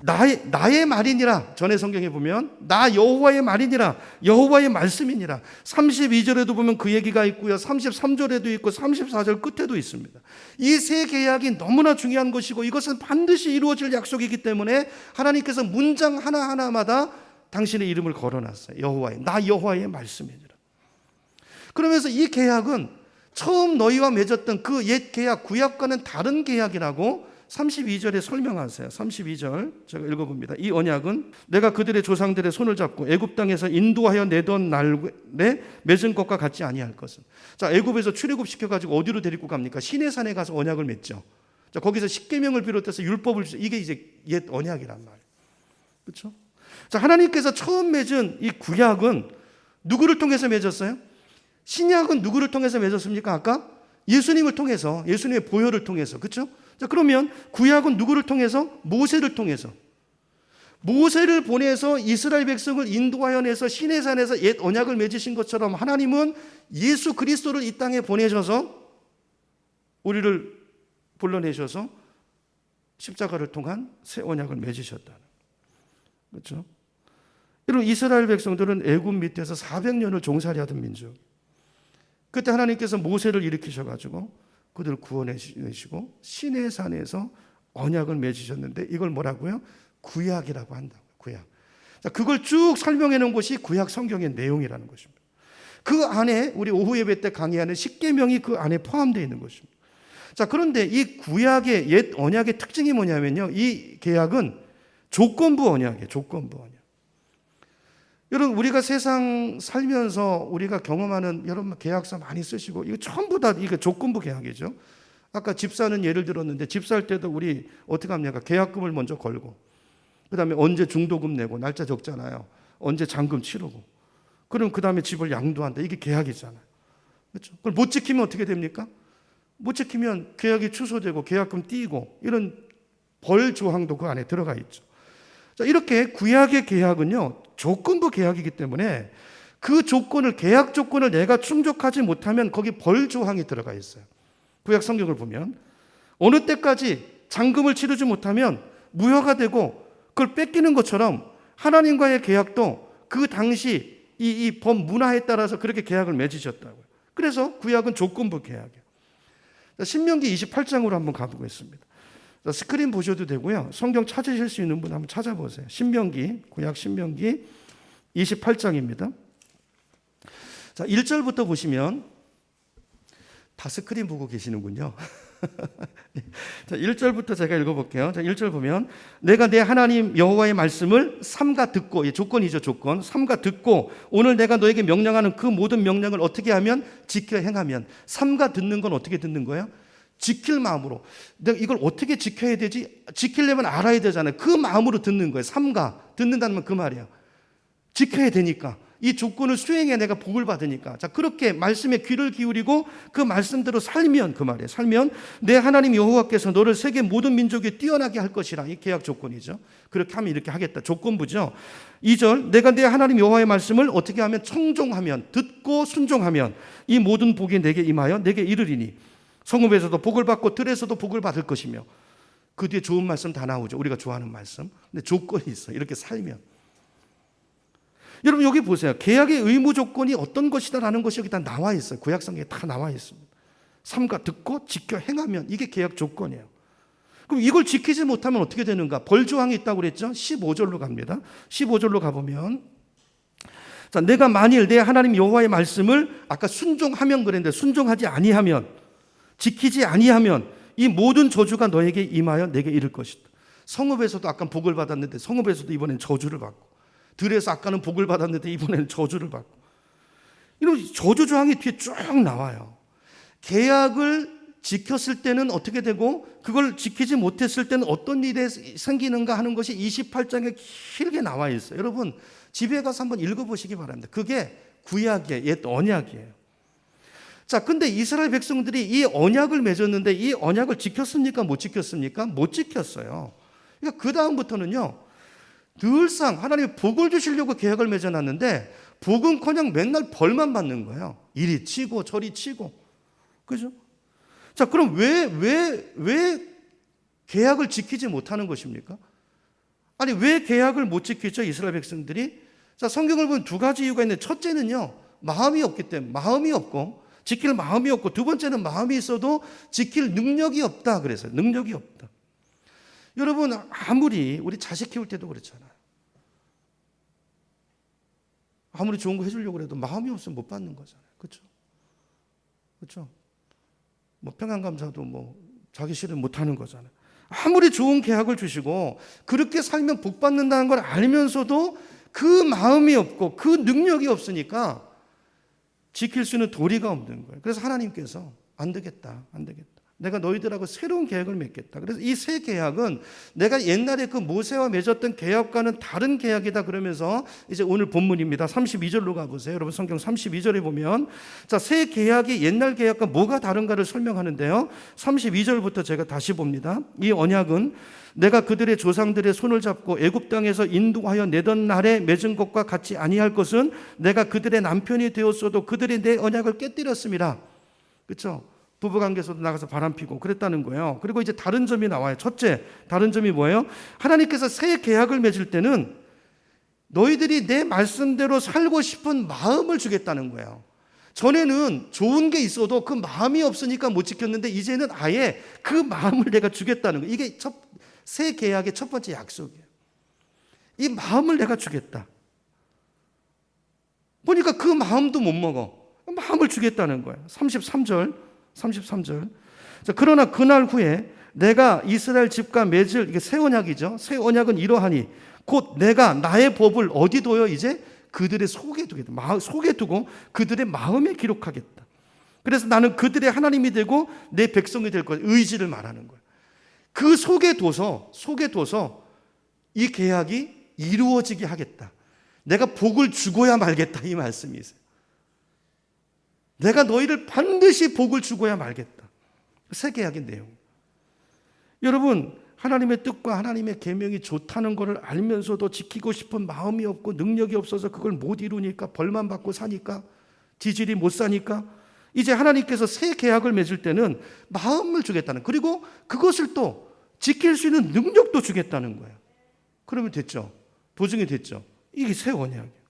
나의 말이니라. 전에 성경에 보면 나 여호와의 말이니라, 여호와의 말씀이니라. 32절에도 보면 그 얘기가 있고요, 33절에도 있고 34절 끝에도 있습니다. 이 새 계약이 너무나 중요한 것이고 이것은 반드시 이루어질 약속이기 때문에 하나님께서 문장 하나하나마다 당신의 이름을 걸어놨어요. 나 여호와의 말씀이니라. 그러면서 이 계약은 처음 너희와 맺었던 그 옛 계약, 구약과는 다른 계약이라고 32절에 설명하세요. 32절 제가 읽어봅니다. 이 언약은 내가 그들의 조상들의 손을 잡고 애굽 땅에서 인도하여 내던 날에 맺은 것과 같지 아니할 것은. 자, 애굽에서 출애굽 시켜가지고 어디로 데리고 갑니까? 시내산에 가서 언약을 맺죠. 자, 거기서 십계명을 비롯해서 율법을 주죠. 이게 이제 옛 언약이란 말이에요. 그렇죠? 자, 하나님께서 처음 맺은 이 구약은 누구를 통해서 맺었어요? 신약은 누구를 통해서 맺었습니까? 아까 예수님을 통해서, 예수님의 보혈을 통해서. 그렇죠? 자, 그러면 구약은 누구를 통해서? 모세를 통해서. 모세를 보내서 이스라엘 백성을 인도하여 내서 시내산에서 옛 언약을 맺으신 것처럼 하나님은 예수 그리스도를 이 땅에 보내셔서 우리를 불러내셔서 십자가를 통한 새 언약을 맺으셨다는. 그렇죠? 여러분, 이스라엘 백성들은 애굽 밑에서 400년을 종살이하던 민족. 그때 하나님께서 모세를 일으키셔가지고 그들을 구원해주시고 시내산에서 언약을 맺으셨는데 이걸 뭐라고요? 구약이라고 한다고요. 구약. 자, 그걸 쭉 설명해 놓은 것이 구약 성경의 내용이라는 것입니다. 그 안에 우리 오후 예배 때 강의하는 십계명이 그 안에 포함되어 있는 것입니다. 자, 그런데 이 구약의 옛 언약의 특징이 뭐냐면요, 이 계약은 조건부 언약이에요. 조건부 언약. 여러분, 우리가 세상 살면서 우리가 경험하는 여러분 계약서 많이 쓰시고 이거 전부 다 이게 조건부 계약이죠. 아까 집 사는 예를 들었는데 집 살 때도 우리 어떻게 합니까? 계약금을 먼저 걸고 그다음에 언제 중도금 내고 날짜 적잖아요. 언제 잔금 치르고 그럼 그다음에 집을 양도한다. 이게 계약이잖아요. 그렇죠? 그걸 못 지키면 어떻게 됩니까? 못 지키면 계약이 취소되고 계약금 띄고 이런 벌 조항도 그 안에 들어가 있죠. 자, 이렇게 구약의 계약은요, 조건부 계약이기 때문에 그 조건을, 계약 조건을 내가 충족하지 못하면 거기 벌 조항이 들어가 있어요. 구약 성경을 보면 어느 때까지 잔금을 치르지 못하면 무효가 되고 그걸 뺏기는 것처럼 하나님과의 계약도 그 당시 이 법 문화에 따라서 그렇게 계약을 맺으셨다고요. 그래서 구약은 조건부 계약이에요. 신명기 28장으로 한번 가보겠습니다. 스크린 보셔도 되고요. 성경 찾으실 수 있는 분 한번 찾아보세요. 신명기, 구약 신명기 28장입니다. 자, 1절부터 보시면 다 스크린 보고 계시는군요. 자, 1절부터 제가 읽어볼게요. 자, 1절 보면 내가 내 하나님 여호와의 말씀을 삼가 듣고, 조건이죠, 조건. 삼가 듣고 오늘 내가 너에게 명령하는 그 모든 명령을 어떻게 하면? 지켜 행하면. 삼가 듣는 건 어떻게 듣는 거예요? 지킬 마음으로. 내가 이걸 어떻게 지켜야 되지? 지키려면 알아야 되잖아요. 그 마음으로 듣는 거예요. 삼가 듣는다는 건 그 말이에요. 지켜야 되니까. 이 조건을 수행해 내가 복을 받으니까. 자, 그렇게 말씀에 귀를 기울이고 그 말씀대로 살면, 그 말이에요. 살면 내 하나님 여호와께서 너를 세계 모든 민족에 뛰어나게 할 것이라. 이 계약 조건이죠. 그렇게 하면 이렇게 하겠다. 조건부죠. 2절 내가 내 하나님 여호와의 말씀을 어떻게 하면? 청종하면, 듣고 순종하면 이 모든 복이 내게 임하여 내게 이르리니 성읍에서도 복을 받고 들에서도 복을 받을 것이며. 그 뒤에 좋은 말씀 다 나오죠. 우리가 좋아하는 말씀. 근데 조건이 있어요. 이렇게 살면. 여러분, 여기 보세요. 계약의 의무 조건이 어떤 것이다라는 것이 여기 다 나와 있어요. 구약성경에 다 나와 있습니다. 삼가 듣고 지켜 행하면 이게 계약 조건이에요. 그럼 이걸 지키지 못하면 어떻게 되는가? 벌조항이 있다고 그랬죠. 15절로 갑니다. 15절로 가보면 자, 내가 만일 내 하나님 여호와의 말씀을 아까 순종하면 그랬는데 순종하지 아니하면, 지키지 아니하면 이 모든 저주가 너에게 임하여 내게 이를 것이다. 성읍에서도 아까 복을 받았는데 성읍에서도 이번엔 저주를 받고, 들에서 아까는 복을 받았는데 이번에는 저주를 받고, 이런 저주 조항이 뒤에 쭉 나와요. 계약을 지켰을 때는 어떻게 되고 그걸 지키지 못했을 때는 어떤 일이 생기는가 하는 것이 28장에 길게 나와 있어요. 여러분 집에 가서 한번 읽어보시기 바랍니다. 그게 구약이에요. 옛 언약이에요. 자, 근데 이스라엘 백성들이 이 언약을 맺었는데 이 언약을 지켰습니까? 못 지켰습니까? 못 지켰어요. 그러니까 그 다음부터는요, 늘상 하나님이 복을 주시려고 계약을 맺어놨는데 복은커녕 맨날 벌만 받는 거예요. 이리 치고 저리 치고, 그죠? 자, 그럼 왜 계약을 지키지 못하는 것입니까? 아니, 왜 계약을 못 지키죠, 이스라엘 백성들이? 자, 성경을 보면 두 가지 이유가 있는데, 첫째는요, 마음이 없기 때문에, 마음이 없고, 지킬 마음이 없고, 두 번째는 마음이 있어도 지킬 능력이 없다. 그래서요, 능력이 없다. 여러분, 아무리 우리 자식 키울 때도 그렇잖아요. 아무리 좋은 거 해주려고 해도 마음이 없으면 못 받는 거잖아요. 그렇죠? 그렇죠? 뭐 평안감사도 뭐 자기 싫으면 못 하는 거잖아요. 아무리 좋은 계약을 주시고 그렇게 살면 복 받는다는 걸 알면서도 그 마음이 없고 그 능력이 없으니까 지킬 수 있는 도리가 없는 거예요. 그래서 하나님께서 안 되겠다. 내가 너희들하고 새로운 계약을 맺겠다. 그래서 이 새 계약은 내가 옛날에 그 모세와 맺었던 계약과는 다른 계약이다 그러면서 이제 오늘 본문입니다. 32절로 가보세요. 여러분 성경 32절에 보면, 자, 새 계약이 옛날 계약과 뭐가 다른가를 설명하는데요. 32절부터 제가 다시 봅니다. 이 언약은 내가 그들의 조상들의 손을 잡고 애굽 땅에서 인도하여 내던 날에 맺은 것과 같이 아니할 것은 내가 그들의 남편이 되었어도 그들이 내 언약을 깨뜨렸습니다. 그렇죠? 부부관계에서도 나가서 바람피고 그랬다는 거예요. 그리고 이제 다른 점이 나와요. 첫째, 다른 점이 뭐예요? 하나님께서 새 계약을 맺을 때는 너희들이 내 말씀대로 살고 싶은 마음을 주겠다는 거예요. 전에는 좋은 게 있어도 그 마음이 없으니까 못 지켰는데 이제는 아예 그 마음을 내가 주겠다는 거예요. 이게 새 계약의 첫 번째 약속이에요. 이 마음을 내가 주겠다. 보니까 그 마음도 못 먹어. 마음을 주겠다는 거예요. 33절. 자, 그러나 그날 후에 내가 이스라엘 집과 맺을, 이게 새 언약이죠. 새 언약은 이러하니 곧 내가 나의 법을 어디 둬요? 이제 그들의 속에 두겠다. 속에 두고 그들의 마음에 기록하겠다. 그래서 나는 그들의 하나님이 되고 내 백성이 될 거야. 의지를 말하는 거예요. 그 속에 둬서 이 계약이 이루어지게 하겠다. 내가 복을 주고야 말겠다. 이 말씀이 있어요. 내가 너희를 반드시 복을 주고야 말겠다. 새 계약의 내용. 여러분, 하나님의 뜻과 하나님의 계명이 좋다는 것을 알면서도 지키고 싶은 마음이 없고 능력이 없어서 그걸 못 이루니까 벌만 받고 사니까, 지질이 못 사니까 이제 하나님께서 새 계약을 맺을 때는 마음을 주겠다는, 그리고 그것을 또 지킬 수 있는 능력도 주겠다는 거예요. 그러면 됐죠. 보증이 됐죠. 이게 새 언약이에요.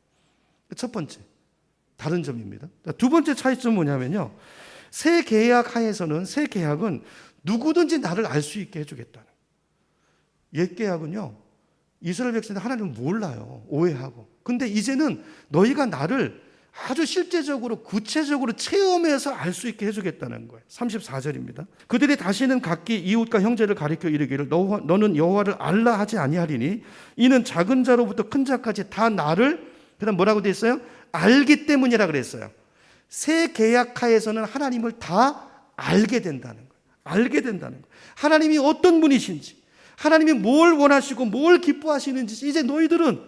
첫 번째 다른 점입니다. 두 번째 차이점은 뭐냐면요, 새 계약 하에서는, 새 계약은 누구든지 나를 알 수 있게 해주겠다는 거예요. 옛 계약은요, 이스라엘 백성들 하나님을 몰라요. 오해하고. 근데 이제는 너희가 나를 아주 실제적으로 구체적으로 체험해서 알 수 있게 해주겠다는 거예요. 34절입니다. 그들이 다시는 각기 이웃과 형제를 가리켜 이르기를 너는 여호와를 알라 하지 아니하리니 이는 작은 자로부터 큰 자까지 다 나를, 그다음 뭐라고 돼 있어요? 알기 때문이라 그랬어요. 새 계약하에서는 하나님을 다 알게 된다는 거예요. 알게 된다는 거예요. 하나님이 어떤 분이신지, 하나님이 뭘 원하시고 뭘 기뻐하시는지 이제 너희들은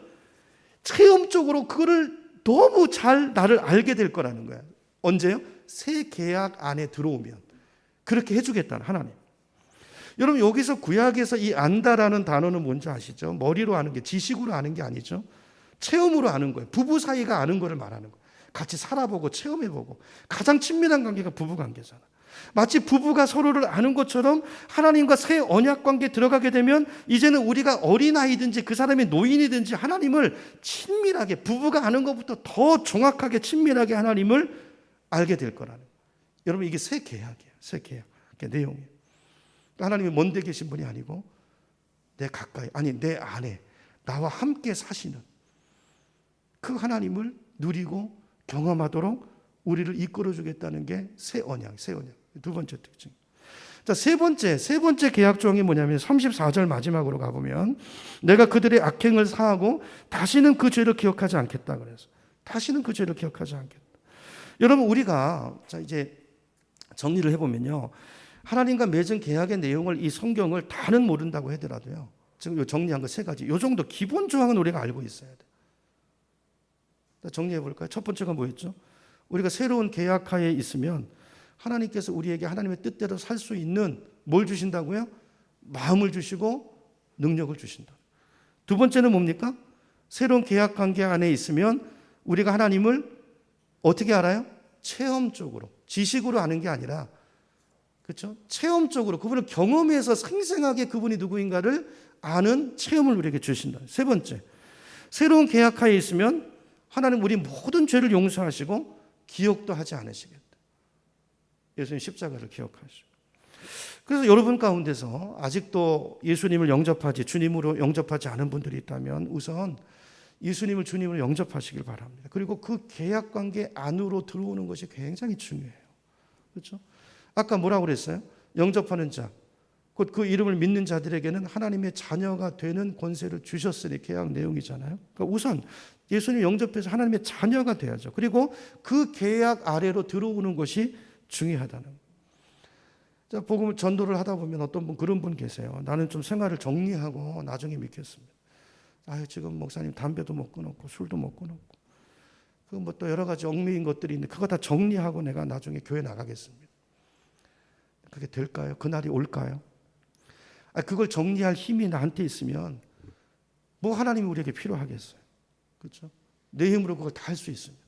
체험적으로 그거를 너무 잘 나를 알게 될 거라는 거예요. 언제요? 새 계약 안에 들어오면 그렇게 해주겠다는 하나님. 여러분, 여기서 구약에서 이 안다라는 단어는 뭔지 아시죠? 머리로 아는 게, 지식으로 아는 게 아니죠. 체험으로 아는 거예요. 부부 사이가 아는 거를 말하는 거예요. 같이 살아보고 체험해보고. 가장 친밀한 관계가 부부 관계잖아. 마치 부부가 서로를 아는 것처럼 하나님과 새 언약 관계에 들어가게 되면 이제는 우리가 어린아이든지 그 사람이 노인이든지 하나님을 친밀하게, 부부가 아는 것부터 더 정확하게 친밀하게 하나님을 알게 될 거라는 거예요. 여러분, 이게 새 계약이에요. 새 계약 내용이에요. 하나님이 먼데 계신 분이 아니고 내 가까이, 아니 내 안에 나와 함께 사시는 그 하나님을 누리고 경험하도록 우리를 이끌어 주겠다는 게 새 언약, 새 언약. 두 번째 특징. 자, 세 번째 계약 조항이 뭐냐면 34절 마지막으로 가보면 내가 그들의 악행을 사하고 다시는 그 죄를 기억하지 않겠다 그래서 다시는 그 죄를 기억하지 않겠다. 여러분 우리가 자 이제 정리를 해보면요. 하나님과 맺은 계약의 내용을 이 성경을 다는 모른다고 하더라도요. 지금 정리한 거 세 가지. 이 정도 기본 조항은 우리가 알고 있어야 돼. 정리해 볼까요? 첫 번째가 뭐였죠? 우리가 새로운 계약하에 있으면 하나님께서 우리에게 하나님의 뜻대로 살 수 있는 뭘 주신다고요? 마음을 주시고 능력을 주신다. 두 번째는 뭡니까? 새로운 계약 관계 안에 있으면 우리가 하나님을 어떻게 알아요? 체험적으로, 지식으로 아는 게 아니라 그렇죠? 체험적으로 그분을 경험해서 생생하게 그분이 누구인가를 아는 체험을 우리에게 주신다. 세 번째, 새로운 계약하에 있으면 하나님 우리 모든 죄를 용서하시고 기억도 하지 않으시겠다. 예수님 십자가를 기억하시고. 그래서 여러분 가운데서 아직도 예수님을 영접하지 주님으로 영접하지 않은 분들이 있다면 우선 예수님을 주님으로 영접하시길 바랍니다. 그리고 그 계약 관계 안으로 들어오는 것이 굉장히 중요해요. 그렇죠? 아까 뭐라고 그랬어요? 영접하는 자, 곧 그 이름을 믿는 자들에게는 하나님의 자녀가 되는 권세를 주셨으니 계약 내용이잖아요. 그러니까 우선 예수님 영접해서 하나님의 자녀가 돼야죠. 그리고 그 계약 아래로 들어오는 것이 중요하다는 거예요. 자, 복음을 전도를 하다 보면 어떤 분 그런 분 계세요. 나는 좀 생활을 정리하고 나중에 믿겠습니다. 지금 목사님 담배도 못 끊었고 술도 못 끊었고 그 뭐 또 여러 가지 얽매인 것들이 있는데 그거 다 정리하고 내가 나중에 교회 나가겠습니다. 그게 될까요? 그날이 올까요? 그걸 정리할 힘이 나한테 있으면 뭐 하나님이 우리에게 필요하겠어요. 그렇죠? 내 힘으로 그걸 다 할 수 있습니다.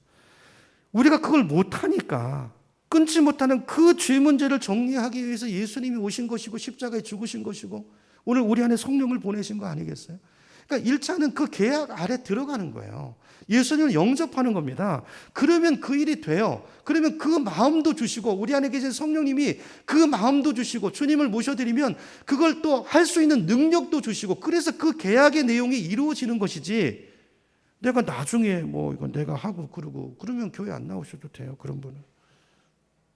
우리가 그걸 못하니까 끊지 못하는 그 죄 문제를 정리하기 위해서 예수님이 오신 것이고 십자가에 죽으신 것이고 오늘 우리 안에 성령을 보내신 거 아니겠어요? 그러니까 1차는 그 계약 아래 들어가는 거예요. 예수님을 영접하는 겁니다. 그러면 그 일이 돼요. 그러면 그 마음도 주시고 우리 안에 계신 성령님이 그 마음도 주시고 주님을 모셔드리면 그걸 또 할 수 있는 능력도 주시고 그래서 그 계약의 내용이 이루어지는 것이지 내가 나중에 뭐 이건 내가 하고 그러면 교회 안 나오셔도 돼요. 그런 분은.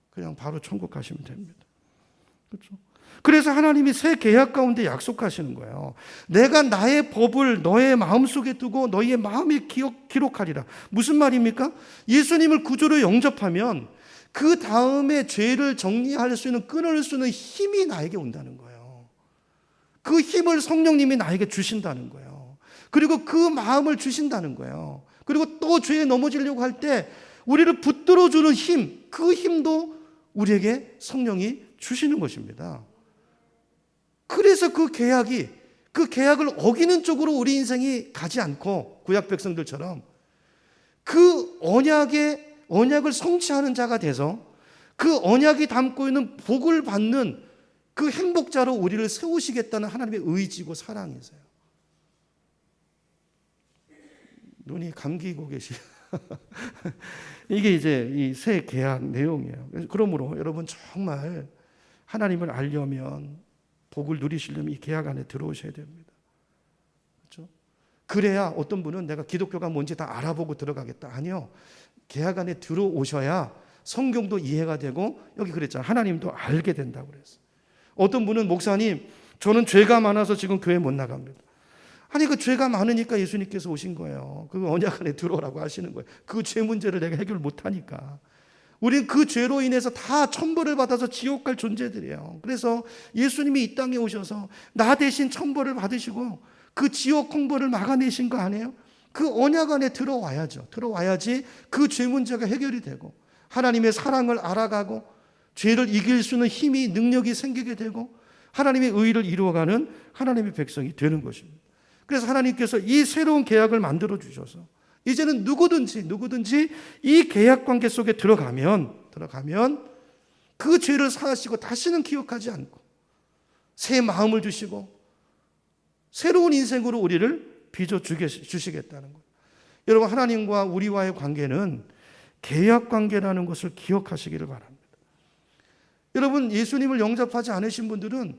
그냥 바로 천국 가시면 됩니다. 그렇죠? 그래서 하나님이 새 계약 가운데 약속하시는 거예요. 내가 나의 법을 너의 마음속에 두고 너희의 마음에 기록하리라. 무슨 말입니까? 예수님을 구주로 영접하면 그 다음에 죄를 정리할 수 있는 끊을 수 있는 힘이 나에게 온다는 거예요. 그 힘을 성령님이 나에게 주신다는 거예요. 그리고 그 마음을 주신다는 거예요. 그리고 또 죄에 넘어지려고 할 때 우리를 붙들어주는 힘, 그 힘도 우리에게 성령이 주시는 것입니다. 그래서 그 계약을 어기는 쪽으로 우리 인생이 가지 않고 구약 백성들처럼 그 언약을 성취하는 자가 돼서 그 언약이 담고 있는 복을 받는 그 행복자로 우리를 세우시겠다는 하나님의 의지고 사랑이세요. 눈이 감기고 계시. 이게 이제 이 새 계약 내용이에요. 그러므로 여러분 정말 하나님을 알려면 복을 누리시려면 이 계약 안에 들어오셔야 됩니다. 그렇죠? 그래야 어떤 분은 내가 기독교가 뭔지 다 알아보고 들어가겠다. 아니요. 계약 안에 들어오셔야 성경도 이해가 되고 여기 그랬잖아요. 하나님도 알게 된다고 그랬어요. 어떤 분은 목사님 저는 죄가 많아서 지금 교회 못 나갑니다. 아니 그 죄가 많으니까 예수님께서 오신 거예요. 그 언약 안에 들어오라고 하시는 거예요. 그 죄 문제를 내가 해결 못하니까. 우리는 그 죄로 인해서 다 천벌을 받아서 지옥 갈 존재들이에요. 그래서 예수님이 이 땅에 오셔서 나 대신 천벌을 받으시고 그 지옥 홍보를 막아내신 거 아니에요? 그 언약 안에 들어와야죠. 들어와야지 그 죄 문제가 해결이 되고 하나님의 사랑을 알아가고 죄를 이길 수 있는 힘이 능력이 생기게 되고 하나님의 의를 이루어가는 하나님의 백성이 되는 것입니다. 그래서 하나님께서 이 새로운 계약을 만들어 주셔서 이제는 누구든지 이 계약 관계 속에 들어가면 그 죄를 사하시고 다시는 기억하지 않고 새 마음을 주시고 새로운 인생으로 우리를 빚어 주시겠다는 거예요. 여러분 하나님과 우리와의 관계는 계약 관계라는 것을 기억하시기를 바랍니다. 여러분 예수님을 영접하지 않으신 분들은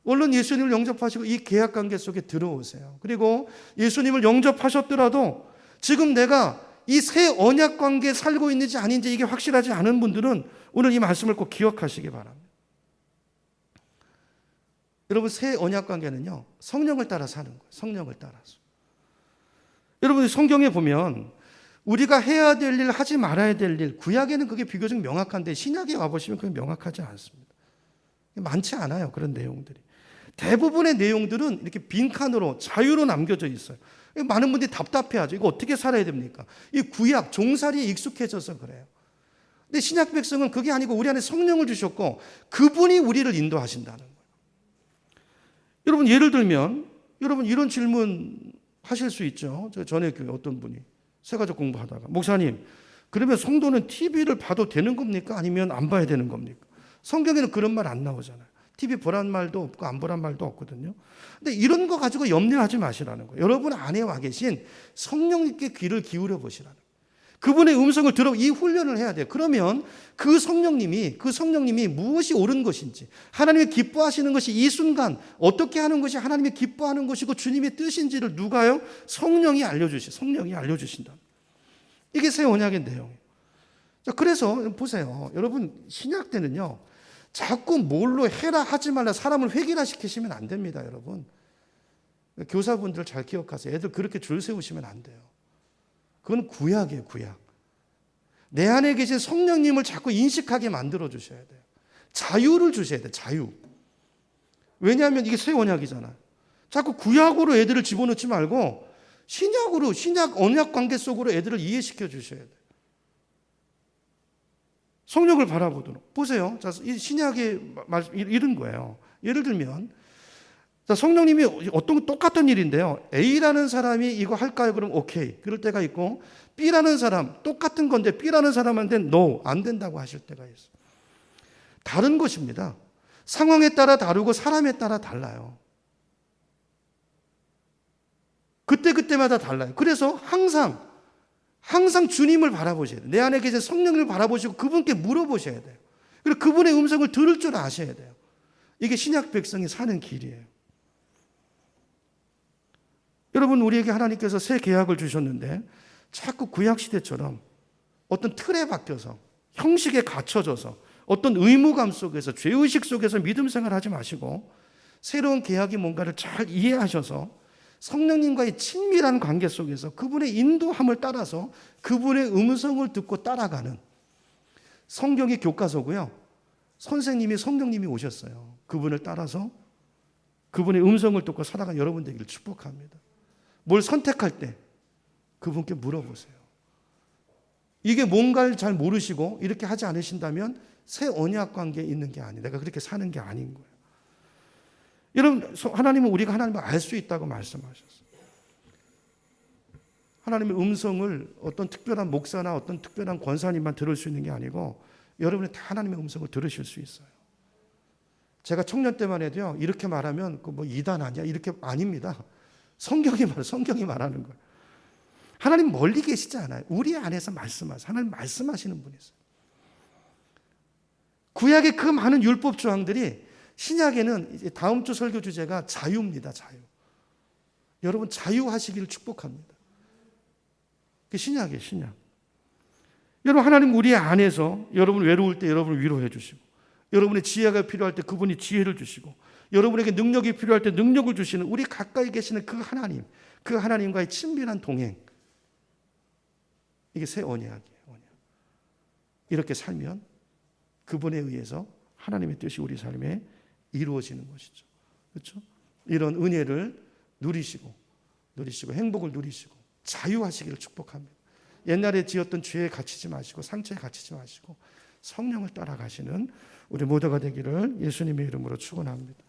얼른 예수님을 영접하시고 이 계약 관계 속에 들어오세요. 그리고 예수님을 영접하셨더라도 지금 내가 이 새 언약 관계에 살고 있는지 아닌지 이게 확실하지 않은 분들은 오늘 이 말씀을 꼭 기억하시기 바랍니다. 여러분 새 언약 관계는요, 성령을 따라 사는 거예요. 성령을 따라서. 여러분 성경에 보면 우리가 해야 될 일, 하지 말아야 될 일, 구약에는 그게 비교적 명확한데 신약에 와보시면 그게 명확하지 않습니다. 많지 않아요, 그런 내용들이. 대부분의 내용들은 이렇게 빈칸으로 자유로 남겨져 있어요. 많은 분들이 답답해하죠. 이거 어떻게 살아야 됩니까? 이 구약, 종살이에 익숙해져서 그래요. 근데 신약 백성은 그게 아니고 우리 안에 성령을 주셨고 그분이 우리를 인도하신다는 거예요. 여러분 예를 들면 여러분 이런 질문 하실 수 있죠. 전에 교회 어떤 분이 새가족 공부하다가 목사님 그러면 성도는 TV를 봐도 되는 겁니까? 아니면 안 봐야 되는 겁니까? 성경에는 그런 말 안 나오잖아요. TV 보란 말도 없고 안 보란 말도 없거든요. 근데 이런 거 가지고 염려하지 마시라는 거예요. 여러분 안에 와 계신 성령님께 귀를 기울여 보시라는 거예요. 그분의 음성을 들어 이 훈련을 해야 돼요. 그러면 그 성령님이 무엇이 옳은 것인지, 하나님이 기뻐하시는 것이 이 순간 어떻게 하는 것이 하나님이 기뻐하는 것이고 주님의 뜻인지를 누가요? 성령이 알려주신다. 이게 새 언약의 내용이에요. 자, 그래서 보세요. 여러분 신약 때는요, 자꾸 뭘로 해라 하지 말라 사람을 획일화시키시면 안 됩니다, 여러분. 교사분들 잘 기억하세요. 애들 그렇게 줄 세우시면 안 돼요. 그건 구약이에요, 구약. 내 안에 계신 성령님을 자꾸 인식하게 만들어 주셔야 돼요. 자유를 주셔야 돼요, 자유. 왜냐하면 이게 새 언약이잖아요. 자꾸 구약으로 애들을 집어넣지 말고 신약으로, 신약 언약 관계 속으로 애들을 이해시켜 주셔야 돼요. 성령을 바라보도록. 보세요. 자, 이 신약의 말 이런 거예요. 예를 들면 자, 성령님이 어떤 똑같은 일인데요. A라는 사람이 이거 할까요? 그럼 오케이. 그럴 때가 있고 B라는 사람 똑같은 건데 B라는 사람한테 no, 안 된다고 하실 때가 있어요. 다른 것입니다. 상황에 따라 다르고 사람에 따라 달라요. 그때마다 달라요. 그래서 항상 주님을 바라보셔야 돼요. 내 안에 계신 성령님을 바라보시고 그분께 물어보셔야 돼요. 그리고 그분의 음성을 들을 줄 아셔야 돼요. 이게 신약 백성이 사는 길이에요. 여러분 우리에게 하나님께서 새 계약을 주셨는데 자꾸 구약 시대처럼 어떤 틀에 박혀서 형식에 갇혀져서 어떤 의무감 속에서 죄의식 속에서 믿음 생활하지 마시고 새로운 계약이 뭔가를 잘 이해하셔서 성령님과의 친밀한 관계 속에서 그분의 인도함을 따라서 그분의 음성을 듣고 따라가는 성경이 교과서고요. 선생님이 성령님이 오셨어요. 그분을 따라서 그분의 음성을 듣고 살아가는 여러분 되기를 축복합니다. 뭘 선택할 때 그분께 물어보세요. 이게 뭔가를 잘 모르시고 이렇게 하지 않으신다면 새 언약 관계에 있는 게 아니에요. 내가 그렇게 사는 게 아닌 거예요. 여러분 하나님은 우리가 하나님을 알 수 있다고 말씀하셨어요. 하나님의 음성을 어떤 특별한 목사나 어떤 특별한 권사님만 들을 수 있는 게 아니고 여러분이 다 하나님의 음성을 들으실 수 있어요. 제가 청년 때만 해도요, 이렇게 말하면 그 뭐 이단 아니야? 이렇게 아닙니다. 성경이 말하는 거예요. 하나님 멀리 계시지 않아요. 우리 안에서 말씀하세요. 하나님 말씀하시는 분이세요. 구약의 그 많은 율법 조항들이 신약에는 이제 다음 주 설교 주제가 자유입니다. 자유. 여러분 자유하시기를 축복합니다. 그 신약이에요. 신약. 여러분 하나님 우리 안에서 여러분 외로울 때 여러분을 위로해 주시고 여러분의 지혜가 필요할 때 그분이 지혜를 주시고 여러분에게 능력이 필요할 때 능력을 주시는 우리 가까이 계시는 그 하나님, 그 하나님과의 친밀한 동행. 이게 새 언약이에요. 언약. 이렇게 살면 그분에 의해서 하나님의 뜻이 우리 삶에 이루어지는 것이죠. 그렇죠? 이런 은혜를 누리시고 행복을 누리시고 자유하시기를 축복합니다. 옛날에 지었던 죄에 갇히지 마시고 상처에 갇히지 마시고 성령을 따라가시는 우리 모두가 되기를 예수님의 이름으로 축원합니다.